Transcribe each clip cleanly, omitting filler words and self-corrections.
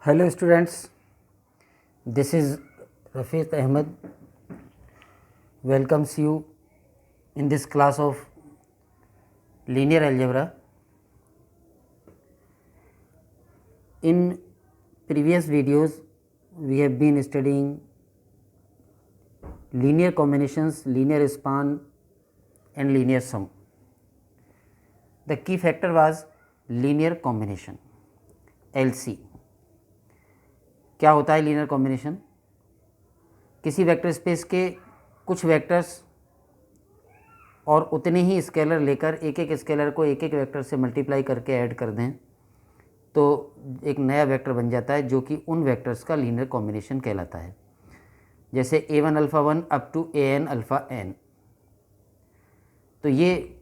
Hello students, this is Rafiq Ahmed welcomes you in this class of linear algebra. In previous videos we have been studying linear combinations, linear span and linear sum. The key factor was linear combination, LC. क्या होता है linear combination? किसी vector space के कुछ vectors और उतने ही scalar लेकर एक एक स्केलर को एक एक वेक्टर से मल्टीप्लाई करके ऐड कर दें तो एक नया वेक्टर बन जाता है जो कि उन वेक्टर्स का लीनियर कॉम्बिनेशन कहलाता है। जैसे a1 alpha 1 up to an alpha n। तो ये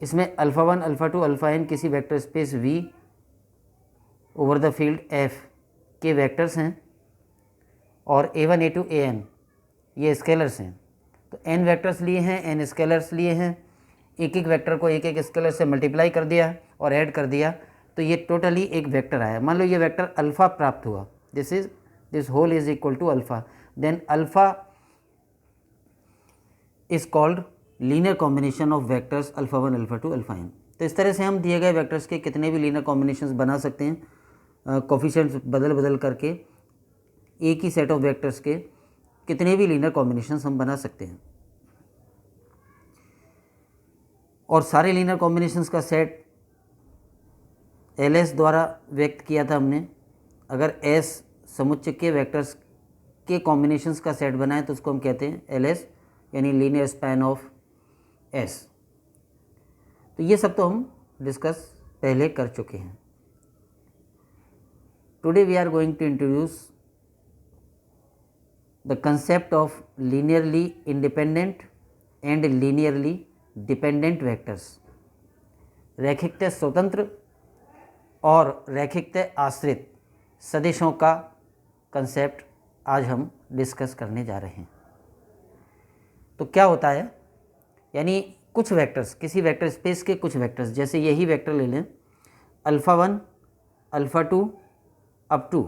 इसमें अल्फ़ा 1 अल्फ़ा 2 अल्फ़ा n किसी vector space V over the field F के वेक्टर्स हैं और a1 a2 an ये स्केलर्स हैं। तो n वेक्टर्स लिए हैं, n स्केलर्स लिए हैं, एक एक वेक्टर को एक एक स्केलर से मल्टीप्लाई कर दिया और ऐड कर दिया तो ये टोटली एक वेक्टर आया। मान लो ये वेक्टर अल्फ़ा प्राप्त हुआ, this whole is equal to alpha, then alpha is called linear combination of vectors alpha 1 alpha 2 alpha n। तो इस तरह से हम दिए गए वेक्टर्स के कितने भी लीनियर कॉम्बिनेशंस बना सकते हैं, कोफिशिएंट्स बदल करके एक ही सेट ऑफ वेक्टर्स के कितने भी लीनियर कॉम्बिनेशंस हम बना सकते हैं। और सारे लीनियर कॉम्बिनेशंस का सेट LS द्वारा व्यक्त किया था हमने। अगर S समुच्चय के वेक्टर्स के कॉम्बिनेशंस का सेट बनाए तो उसको हम कहते हैं LS, यानी लीनियर स्पैन ऑफ S। तो ये सब तो हम डिस्कस पहले कर चुके हैं। Today we are going to introduce the concept of linearly independent and linearly dependent vectors। रैखिकतः स्वतंत्र और रैखिकतः आश्रित सदिशों का कंसेप्ट आज हम डिस्कस करने जा रहे हैं। तो क्या होता है, यानी कुछ वेक्टर्स, किसी वेक्टर स्पेस के कुछ वेक्टर्स, जैसे यही वेक्टर ले लें alpha 1 alpha 2 up to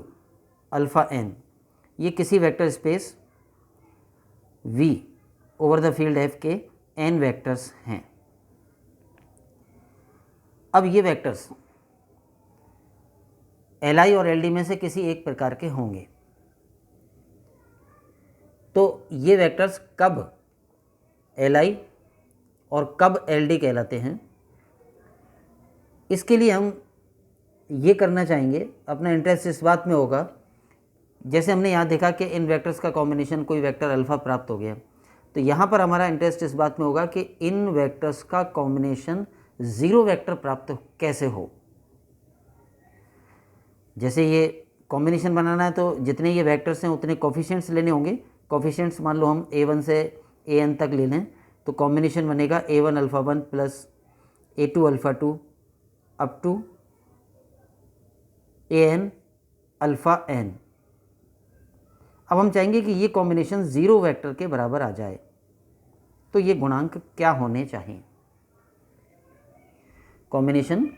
alpha n, ये किसी vector space V over the field F के n वेक्टर्स हैं। अब ये वेक्टर्स Li और Ld में से किसी एक प्रकार के होंगे। तो ये वेक्टर्स कब Li और कब Ld कहलाते हैं, इसके लिए हम ये करना चाहेंगे, अपना इंटरेस्ट इस बात में होगा, जैसे हमने यहाँ देखा कि इन वेक्टर्स का कॉम्बिनेशन कोई वेक्टर अल्फ़ा प्राप्त हो गया, तो यहाँ पर हमारा इंटरेस्ट इस बात में होगा कि इन वेक्टर्स का कॉम्बिनेशन ज़ीरो वेक्टर प्राप्त कैसे हो। जैसे ये कॉम्बिनेशन बनाना है तो जितने ये वेक्टर्स हैं उतने कोफिशिएंट्स लेने होंगे। कोफिशिएंट्स मान लो हम a1 से an तक ले लें तो कॉम्बिनेशन बनेगा a1 alpha 1 plus a2 alpha 2 up to an alpha n। अब हम चाहेंगे कि ये कॉम्बिनेशन ज़ीरो वेक्टर के बराबर आ जाए, तो ये गुणांक क्या होने चाहिए। कॉम्बिनेशन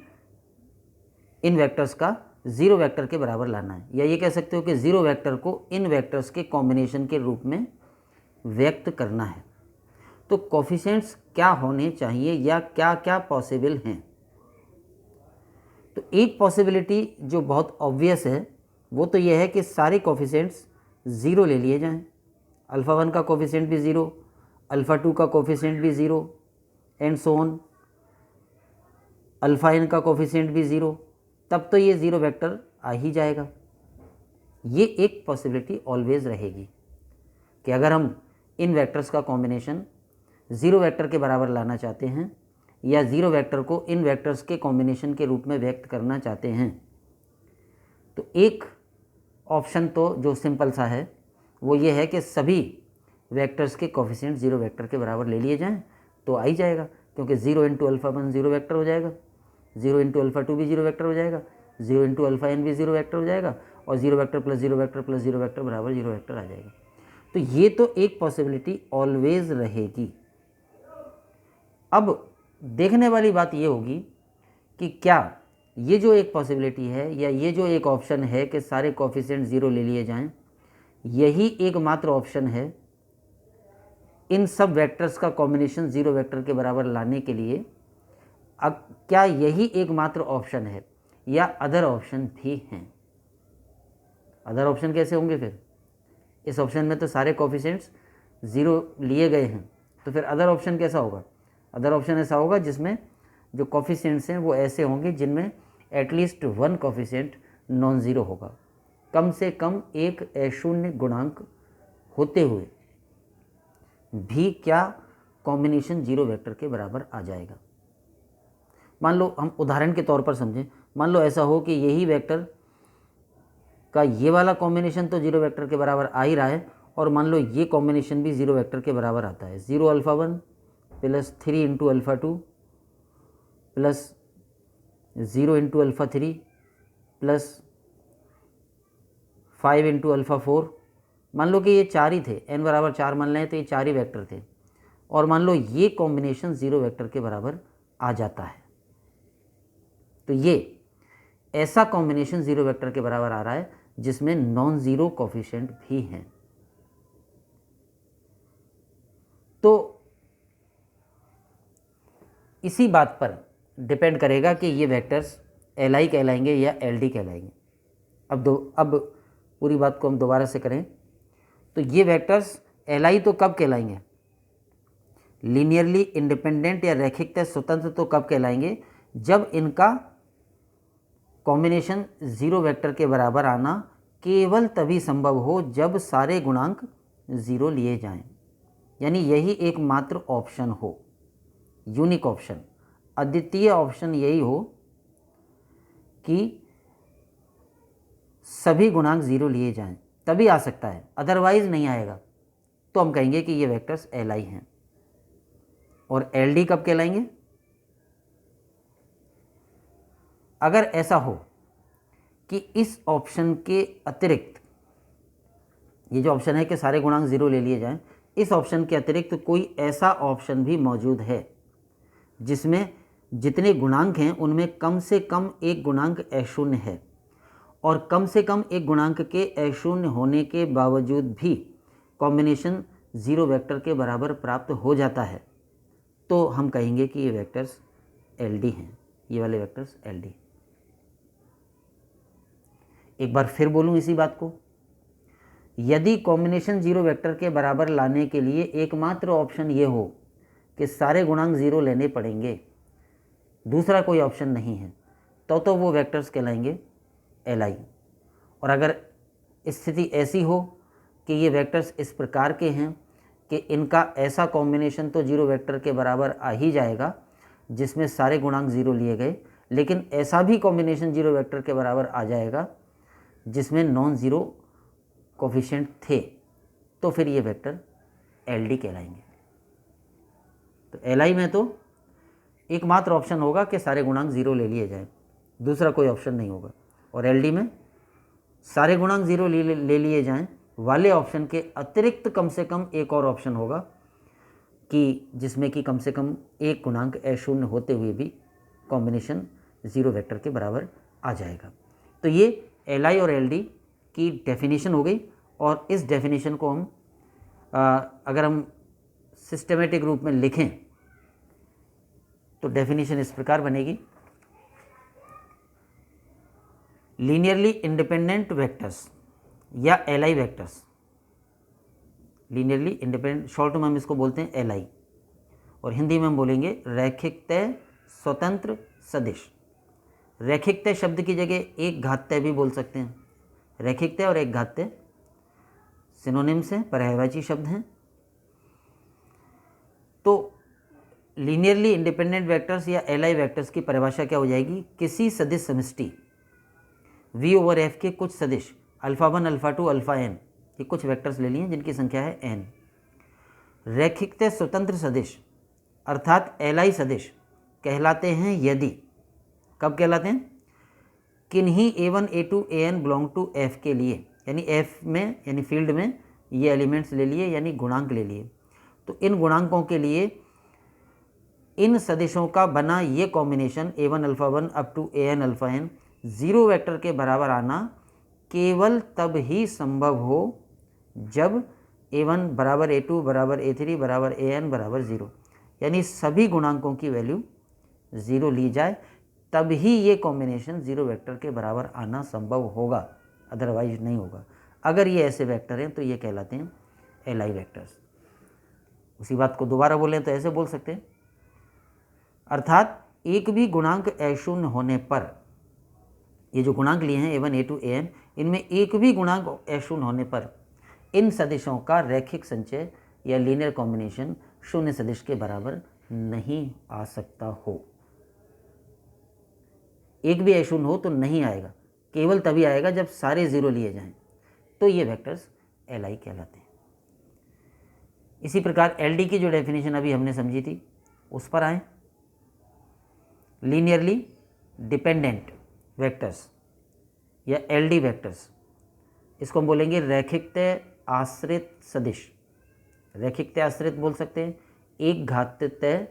इन वेक्टर्स का ज़ीरो वेक्टर के बराबर लाना है, या ये कह सकते हो कि ज़ीरो वेक्टर को इन वेक्टर्स के कॉम्बिनेशन के रूप में व्यक्त करना है। तो कोफिशिएंट्स क्या होने चाहिए या क्या क्या पॉसिबल हैं। तो एक पॉसिबिलिटी जो बहुत ऑब्वियस है वो तो ये है कि सारे कोफिशिएंट्स ज़ीरो ले लिए जाएं। अल्फ़ा 1 का कोफिशिएंट भी ज़ीरो, अल्फ़ा 2 का कोफिशिएंट भी zero and so on, alpha n का कोफिशिएंट भी ज़ीरो, तब तो ये ज़ीरो वेक्टर आ ही जाएगा। ये एक पॉसिबिलिटी ऑलवेज रहेगी कि अगर हम इन वेक्टर्स का कॉम्बिनेशन ज़ीरो वेक्टर के बराबर लाना चाहते हैं या ज़ीरो वेक्टर को इन वेक्टर्स के कॉम्बिनेशन के रूप में व्यक्त करना चाहते हैं, तो एक ऑप्शन तो जो सिंपल सा है वो ये है कि सभी वेक्टर्स के कोफिशिएंट ज़ीरो वेक्टर के बराबर ले लिए जाएं तो आ ही जाएगा, क्योंकि 0 इंटू अल्फ़ा 1 ज़ीरो वेक्टर हो जाएगा, 0 इंटू अल्फ़ा 2 भी ज़ीरो वेक्टर हो जाएगा, 0 इंटू अल्फ़ा n भी ज़ीरो वेक्टर हो जाएगा और zero vector plus zero vector plus zero vector बराबर ज़ीरो वेक्टर आ जाएगा। तो ये तो एक पॉसिबिलिटी ऑलवेज रहेगी। अब देखने वाली बात ये होगी कि क्या ये जो एक पॉसिबिलिटी है या ये जो एक ऑप्शन है कि सारे कोफिशिएंट ज़ीरो ले लिए जाएं, यही एकमात्र ऑप्शन है इन सब वेक्टर्स का कॉम्बिनेशन ज़ीरो वेक्टर के बराबर लाने के लिए। अब क्या यही एकमात्र ऑप्शन है या अदर ऑप्शन भी हैं? अदर ऑप्शन कैसे होंगे फिर? इस ऑप्शन में तो सारे कोफिशिएंट्स ज़ीरो लिए गए हैं, तो फिर अदर ऑप्शन कैसा होगा? अदर ऑप्शन ऐसा होगा जिसमें जो कोफिशिएंट्स हैं वो ऐसे होंगे जिनमें at least one coefficient non zero होगा, कम से कम एक अशून्य गुणांक होते हुए भी क्या कॉम्बिनेशन जीरो वेक्टर के बराबर आ जाएगा। मान लो हम उदाहरण के तौर पर समझें, मान लो ऐसा हो कि यही वेक्टर का ये वाला कॉम्बिनेशन तो जीरो वेक्टर के बराबर आ ही रहा है, और मान लो ये कॉम्बिनेशन भी जीरो वेक्टर के बराबर आता है। 0 alpha 1 plus 3 into alpha 2 plus 0 into alpha 3 plus 5 into alpha 4। मान लो कि ये चार ही थे, n बराबर 4 मान लें तो ये चार ही वेक्टर थे, और मान लो ये कॉम्बिनेशन जीरो वेक्टर के बराबर आ जाता है, तो ये ऐसा कॉम्बिनेशन जीरो वेक्टर के बराबर आ रहा है जिसमें नॉन ज़ीरो कोफिशिएंट भी हैं। तो इसी बात पर डिपेंड करेगा कि ये वेक्टर्स Li कहलाएंगे या Ld कहलाएंगे। अब पूरी बात को हम दोबारा से करें तो ये वेक्टर्स Li तो कब कहलाएंगे? लीनियरली इंडिपेंडेंट या रैखिकतः स्वतंत्र तो कब कहलाएंगे? जब इनका कॉम्बिनेशन ज़ीरो वेक्टर के बराबर आना केवल तभी संभव हो जब सारे गुणांक ज़ीरो लिए जाएं, यानी यही एकमात्र ऑप्शन हो, यूनिक ऑप्शन, अद्वितीय ऑप्शन यही हो कि सभी गुणांक ज़ीरो लिए जाएं, तभी आ सकता है, अदरवाइज नहीं आएगा। तो हम कहेंगे कि ये वेक्टर्स Li हैं। और Ld कब कहलाएंगे? अगर ऐसा हो कि इस ऑप्शन के अतिरिक्त, ये जो ऑप्शन है कि सारे गुणांक ज़ीरो ले लिए जाएं, इस ऑप्शन के अतिरिक्त कोई ऐसा ऑप्शन भी मौजूद है जिसमें जितने गुणांक हैं उनमें कम से कम एक गुणांक अशून्य है, और कम से कम एक गुणांक के अशून्य होने के बावजूद भी कॉम्बिनेशन ज़ीरो वेक्टर के बराबर प्राप्त हो जाता है, तो हम कहेंगे कि ये वेक्टर्स Ld हैं, ये वाले वेक्टर्स Ld। एक बार फिर बोलूं इसी बात को, यदि कॉम्बिनेशन जीरो वेक्टर के बराबर लाने के लिए एकमात्र ऑप्शन ये हो कि सारे गुणांक ज़ीरो लेने पड़ेंगे, दूसरा कोई ऑप्शन नहीं है, तो वो वेक्टर्स कहलाएंगे Li। और अगर स्थिति ऐसी हो कि ये वेक्टर्स इस प्रकार के हैं कि इनका ऐसा कॉम्बिनेशन तो जीरो वेक्टर के बराबर आ ही जाएगा जिसमें सारे गुणांक ज़ीरो लिए गए, लेकिन ऐसा भी कॉम्बिनेशन जीरो वेक्टर के बराबर आ जाएगा जिसमें नॉन ज़ीरो कोफिशिएंट थे, तो फिर ये वेक्टर Ld कहलाएंगे। तो Li में तो एकमात्र ऑप्शन होगा कि सारे गुणांक ज़ीरो ले लिए जाएं, दूसरा कोई ऑप्शन नहीं होगा। और Ld में सारे गुणांक ज़ीरो ले लिए जाएं वाले ऑप्शन के अतिरिक्त कम से कम एक और ऑप्शन होगा कि जिसमें कि कम से कम एक गुणांक अशून्य होते हुए भी कॉम्बिनेशन ज़ीरो वेक्टर के बराबर आ जाएगा। तो ये Li और Ld की डेफिनेशन हो गई, और इस डेफिनेशन को हम अगर हम सिस्टमेटिक रूप में लिखें तो डेफिनेशन इस प्रकार बनेगी, लीनियरली इंडिपेंडेंट वेक्टर्स या Li vectors, linearly independent, short में हम इसको बोलते हैं Li, और हिंदी में हम बोलेंगे रैखिकतः स्वतंत्र सदिश। रैखिकतः शब्द की जगह एक घातय भी बोल सकते हैं, रैखिकतः और एक घातय सिनोनिम्स हैं, पर्यायवाची शब्द हैं। तो लीनियरली इंडिपेंडेंट वेक्टर्स या Li वेक्टर्स की परिभाषा क्या हो जाएगी? किसी सदिश समष्टि V/F के कुछ सदिश अल्फ़ा 1 अल्फ़ा 2 अल्फ़ा n, ये कुछ वेक्टर्स ले लिए जिनकी संख्या है n। रैखिकतः स्वतंत्र सदिश अर्थात Li सदिश कहलाते हैं यदि, कब कहलाते हैं? किन्हीं A1 A2 An belong to F के लिए, यानी F में यानी फील्ड में ये एलिमेंट्स ले लिए यानी गुणांक ले लिए, तो इन गुणांकों के लिए इन सदिशों का बना ये combination a1 alpha 1 up to an alpha n zero vector के बराबर आना केवल तब ही संभव हो जब a1 बराबर a2 बराबर a3 बराबर an बराबर 0, यानी सभी गुणांकों की वैल्यू 0 ली जाए, तब ही ये कॉम्बिनेशन जीरो वेक्टर के बराबर आना संभव होगा, अदरवाइज नहीं होगा। अगर ये ऐसे वेक्टर हैं तो ये कहलाते हैं एल वेक्टर्स। उसी बात को दोबारा बोलें तो ऐसे बोल सकते हैं, अर्थात एक भी गुणांक अशून्य होने पर, ये जो गुणांक लिए हैं a1 a2 an, इनमें एक भी गुणांक अशून्य होने पर इन सदिशों का रैखिक संचय या लीनियर कॉम्बिनेशन शून्य सदिश के बराबर नहीं आ सकता हो। एक भी अशून्य हो तो नहीं आएगा, केवल तभी आएगा जब सारे जीरो लिए जाएं, तो ये वेक्टर्स एल कहलाते हैं। इसी प्रकार एल की जो डेफिनेशन अभी हमने समझी थी उस पर आए। लीनियरली डिपेंडेंट वेक्टर्स या एल वेक्टर्स, इसको हम बोलेंगे रैखिकतः आश्रित सदिश। रैखिकतः आश्रित बोल सकते हैं, एक घातीय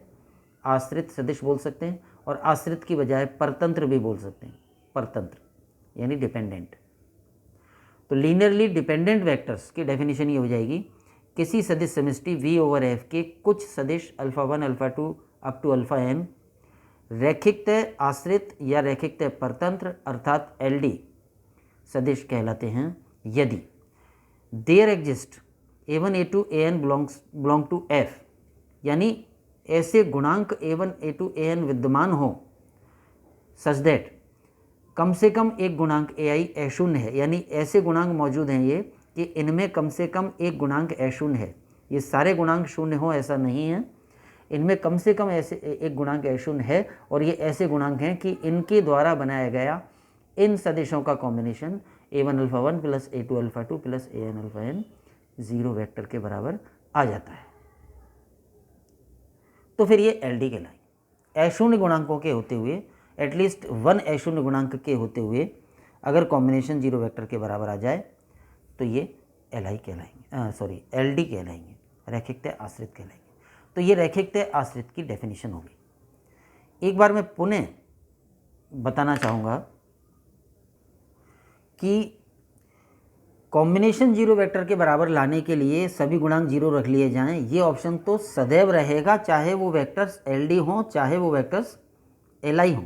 आश्रित सदिश बोल सकते हैं, और आश्रित की बजाय परतंत्र भी बोल सकते हैं, परतंत्र यानी डिपेंडेंट। तो लीनियरली डिपेंडेंट वेक्टर्स की डेफिनेशन ये हो जाएगी, किसी सदिश समष्टि v ओवर f के कुछ सदिश alpha 1 alpha 2 up to alpha n रैखिकतः आश्रित या रैखिकतः परतंत्र अर्थात LD सदिश कहलाते हैं यदि there exist a1 a2 an belong to f, यानी ऐसे गुणांक a1 a2 an विद्यमान हो सच दैट कम से कम एक गुणांक ai अशून्य है, यानी ऐसे गुणांक मौजूद हैं ये कि इनमें कम से कम एक गुणांक अशून्य है। ये सारे गुणांक शून्य हो ऐसा नहीं है, इनमें कम से कम ऐसे एक गुणांक अशून्य है, और ये ऐसे गुणांक हैं कि इनके द्वारा बनाया गया इन सदिशों का combination a1 alpha 1 plus a2 alpha 2 plus an alpha n zero vector के बराबर आ जाता है। तो फिर ये LD कहलाएंगे। अशून्य गुणांकों के होते हुए, एटलीस्ट वन अशून्य गुणांक के होते हुए अगर कॉम्बिनेशन जीरो वेक्टर के बराबर आ जाए तो ये LI कहलाएंगे, LD कहलाएंगे, रैखिकतः आश्रित कहलाएंगे। तो ये रैखिकतः आश्रित की डेफिनेशन होगी। एक बार मैं पुनः बताना चाहूँगा कि कॉम्बिनेशन जीरो वेक्टर के बराबर लाने के लिए सभी गुणांक जीरो रख लिए जाएं, ये ऑप्शन तो सदैव रहेगा, चाहे वो वेक्टर्स LD हों चाहे वो वेक्टर्स LI हों।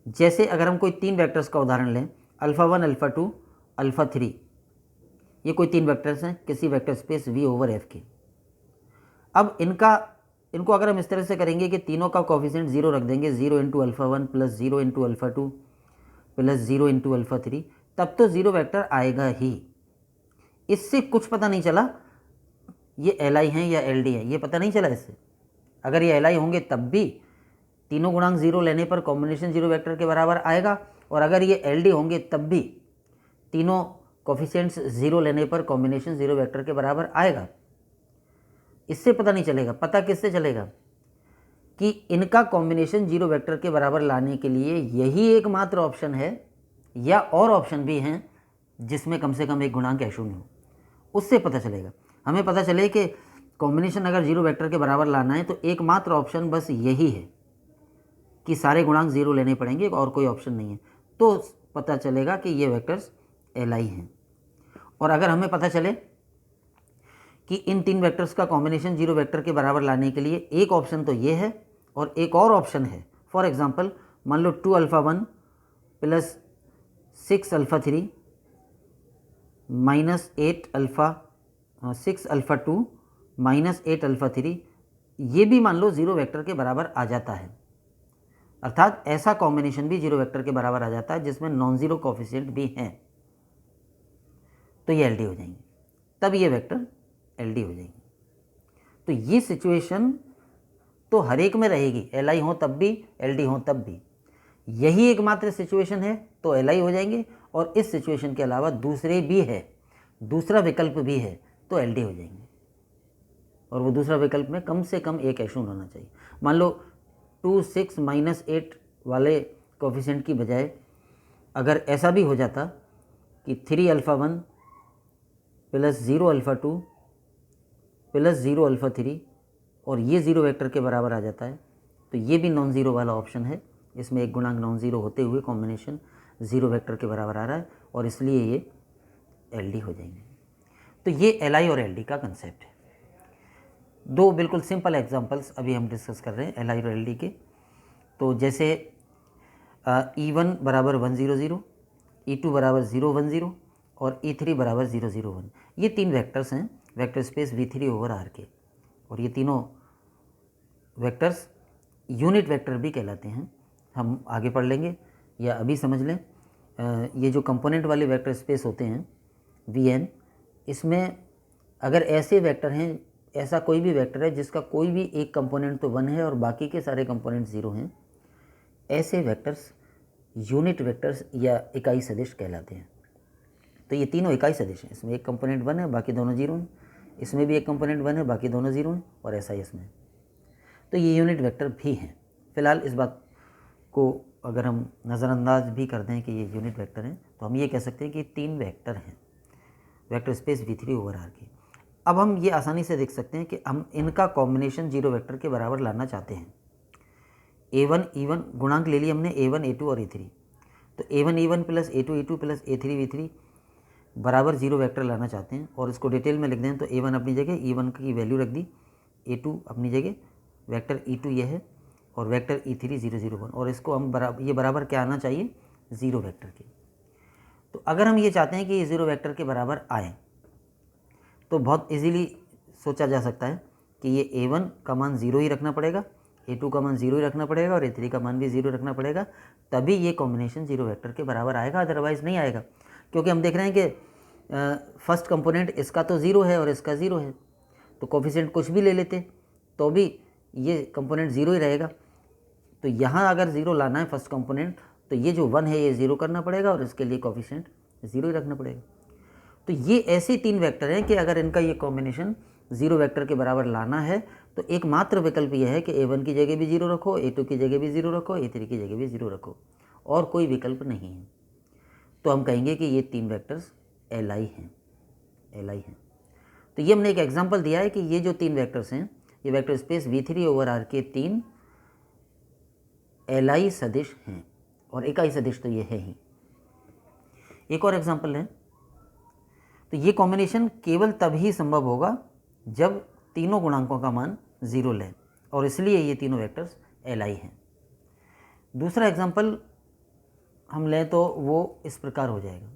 जैसे अगर हम कोई तीन वेक्टर्स का उदाहरण लें, अल्फा 1 अल्फा 2 अल्फा 3, ये कोई तीन वेक्टर्स हैं किसी vector space V over F के। अब इनको अगर हम इस तरह से करेंगे कि तीनों का कोफिशिएंट जीरो रख देंगे, 0 into alpha 1 plus 0 into alpha 2 plus 0 into alpha 3, तब तो जीरो वेक्टर आएगा ही। इससे कुछ पता नहीं चला ये LI हैं या LD हैं, ये पता नहीं चला इससे। अगर ये LI होंगे तब भी तीनों गुणांक जीरो लेने पर कॉम्बिनेशन जीरो वेक्टर के बराबर आएगा, और अगर ये LD होंगे तब भी तीनों कोफिशिएंट्स जीरो लेने पर कॉम्बिनेशन जीरो वेक्टर के बराबर आएगा। इससे पता नहीं चलेगा, पता किससे चलेगा कि इनका कॉम्बिनेशन जीरो वेक्टर के बराबर लाने के लिए यही एकमात्र ऑप्शन है, या और ऑप्शन भी हैं जिसमें कम से कम एक गुणांक अशून्य हो। उससे पता चलेगा, हमें पता चले कि कॉम्बिनेशन अगर जीरो वेक्टर के बराबर लाना है तो एकमात्र ऑप्शन बस यही है कि सारे गुणांक जीरो लेने पड़ेंगे और कोई ऑप्शन नहीं है, तो पता चलेगा कि ये वेक्टर्स LI हैं। और अगर हमें पता चले कि इन तीन वेक्टर्स का कॉम्बिनेशन जीरो वेक्टर के बराबर लाने के लिए एक ऑप्शन तो ये है और एक और ऑप्शन है, फॉर एग्जांपल मान लो 2 alpha 1 plus 6 alpha 3 minus 8 alpha 6 alpha 2 minus 8 alpha 3, ये भी मान लो जीरो वेक्टर के बराबर आ जाता है। अर्थात ऐसा कॉम्बिनेशन भी जीरो वेक्टर के बराबर आ जाता है जिसमें नॉन जीरो कोफिशिएंट भी हैं, तो ये LD हो जाएंगे, तब ये वेक्टर LD हो जाएंगे। तो ये सिचुएशन तो हर एक में रहेगी, LI हो तब भी LD हो तब भी। यही एकमात्र सिचुएशन है तो LI हो जाएंगे, और इस सिचुएशन के अलावा दूसरे भी है, दूसरा विकल्प भी है तो LD हो जाएंगे। और वो दूसरा विकल्प में कम से कम एक अशून्य होना चाहिए। मान लो 2 6 माइनस 8 वाले कोफिशिएंट की बजाय अगर ऐसा भी हो जाता कि 3 alpha 1 plus 0 alpha 2 plus 0 alpha 3 और ये ज़ीरो वेक्टर के बराबर आ जाता है, तो ये भी नॉन ज़ीरो वाला ऑप्शन है। इसमें एक गुणांक नॉन ज़ीरो होते हुए कॉम्बिनेशन ज़ीरो वेक्टर के बराबर आ रहा है और इसलिए ये LD हो जाएंगे। तो ये LI और LD का कंसेप्ट है। दो बिल्कुल सिंपल एग्जांपल्स अभी हम डिस्कस कर रहे हैं LI और LD के। तो जैसे E1 बराबर 100, E2 बराबर 010 और E3 बराबर 001, ये तीन वेक्टर्स हैं vector space V3 over R के, और ये तीनों वेक्टर्स यूनिट वेक्टर भी कहलाते हैं। हम आगे पढ़ लेंगे या अभी समझ लें। ये जो कंपोनेंट वाले वेक्टर स्पेस होते हैं Vn, इसमें अगर ऐसे वेक्टर हैं, ऐसा कोई भी वेक्टर है जिसका कोई भी एक कंपोनेंट तो 1 है और बाकी के सारे कंपोनेंट 0 हैं, ऐसे वेक्टर्स यूनिट वेक्टर्स या इकाई सदिश कहलाते हैं। तो ये तीनों इकाई सदिश हैं, इसमें एक कंपोनेंट 1 है, बाकी दोनों 0 हैं, इसमें भी एक कंपोनेंट 1 है, बाकी दोनों 0 हैं, और ऐसा ही इसमें। तो ये यूनिट वेक्टर भी हैं। फिलहाल इस बात को अगर हम नज़रअंदाज भी कर दें कि ये यूनिट वेक्टर हैं, तो हम ये कह सकते हैं कि तीन वेक्टर हैं vector space V3 over R के। अब हम ये आसानी से देख सकते हैं कि हम इनका कॉम्बिनेशन जीरो वेक्टर के बराबर लाना चाहते हैं। A1 E1 गुणांक ले लिए हमने, A1 A2 और A3। तो A1 E1 plus A2 E2 plus A3 V3 बराबर जीरो वेक्टर लाना चाहते हैं, और इसको डिटेल में लिख दें तो A1 अपनी जगह, E1 की वैल्यू रख दी, A2 अपनी जगह, वेक्टर E2 ये है, और वेक्टर E3 001, और इसको हम ये बराबर क्या आना चाहिए, ज़ीरो वेक्टर के। तो अगर हम ये चाहते हैं कि ये ज़ीरो वेक्टर के बराबर आए, तो बहुत इजीली सोचा जा सकता है कि ये A1 का मान 0 ही रखना पड़ेगा, A2 का मान 0 ही रखना पड़ेगा और A3 का मान भी 0 रखना पड़ेगा, तभी ये कॉम्बिनेशन जीरो वेक्टर के बराबर आएगा, अदरवाइज़ नहीं आएगा। क्योंकि हम देख रहे हैं कि फर्स्ट कंपोनेंट इसका तो 0 है और इसका 0 है, तो कोफिशिएंट कुछ भी ले लेते तो भी ये कंपोनेंट 0 ही रहेगा। तो यहाँ अगर 0 लाना है फर्स्ट कंपोनेंट, तो ये जो 1 है ये 0 करना पड़ेगा और इसके लिए कोफिशिएंट 0 ही रखना पड़ेगा। तो ये ऐसे तीन वेक्टर हैं कि अगर इनका ये कॉम्बिनेशन जीरो वेक्टर के बराबर लाना है, तो एकमात्र विकल्प ये है कि A1 की जगह भी 0 रखो, A2 की जगह भी 0 रखो, A3 की जगह भी 0 रखो, और कोई विकल्प नहीं है। तो हम कहेंगे कि ये तीन वेक्टर्स LI हैं। तो ये हमने एक एग्जांपल दिया है कि ये जो तीन वेक्टर्स हैं, ये vector space V3 over R के तीन LI सदिश हैं, और इकाई सदिश तो ये है ही। एक और एग्जांपल है, तो ये कॉम्बिनेशन केवल तभी संभव होगा जब तीनों गुणांकों का मान 0 लें, और इसलिए ये तीनों वेक्टर्स LI हैं। दूसरा एग्जांपल हम लें तो वो इस प्रकार हो जाएगा।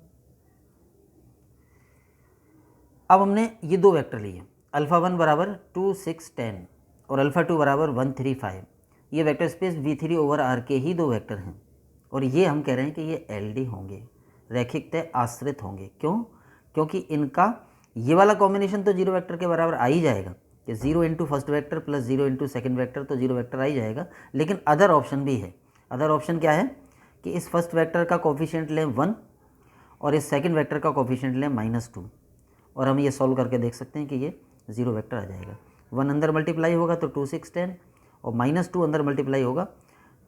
अब हमने ये दो वेक्टर लिए, α1 बराबर 2 6 10 और α2 बराबर 1 3 5। ये vector space V3 over R के ही दो वेक्टर हैं, और ये हम कह रहे हैं कि ये LD होंगे, रैखिकतः आश्रित होंगे। क्यों? क्योंकि इनका ये वाला कॉम्बिनेशन तो जीरो वेक्टर के बराबर आ ही जाएगा कि 0 into first vector plus 0 into second vector, तो जीरो वेक्टर आ ही जाएगा। लेकिन अदर ऑप्शन भी है। अदर ऑप्शन क्या है कि इस फर्स्ट वेक्टर का कोफिशिएंट लें 1 और इस सेकेंड वेक्टर का कोफिशिएंट लें -2, और हम ये सॉल्व करके देख सकते हैं कि ये जीरो वेक्टर आ जाएगा। 1 अंदर मल्टीप्लाई होगा तो 2 6 10, और -2 अंदर मल्टीप्लाई होगा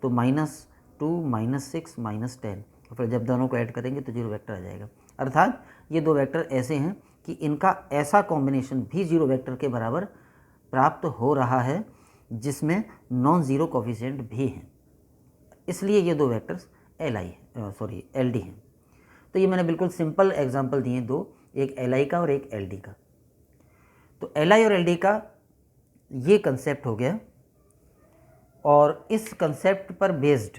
तो -2 -6 -10, और फिर जब दोनों को ऐड करेंगे तो जीरो वेक्टर आ जाएगा। अर्थात ये दो वेक्टर ऐसे हैं कि इनका ऐसा कॉम्बिनेशन भी जीरो वेक्टर के बराबर प्राप्त हो रहा है जिसमें नॉन ज़ीरो कोफिशिएंट भी हैं, इसलिए ये दो वेक्टर्स LD हैं। तो ये मैंने बिल्कुल सिंपल एग्जांपल दिए दो, एक LI का और एक LD का। तो LI और LD का ये कंसेप्ट हो गया, और इस कंसेप्ट पर बेस्ड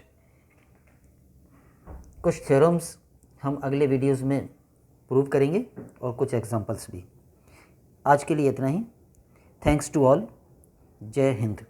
कुछ थ्योरम्स हम अगले वीडियोस में प्रूव करेंगे और कुछ एग्जांपल्स भी। आज के लिए इतना ही। Thanks to all. जय हिंद।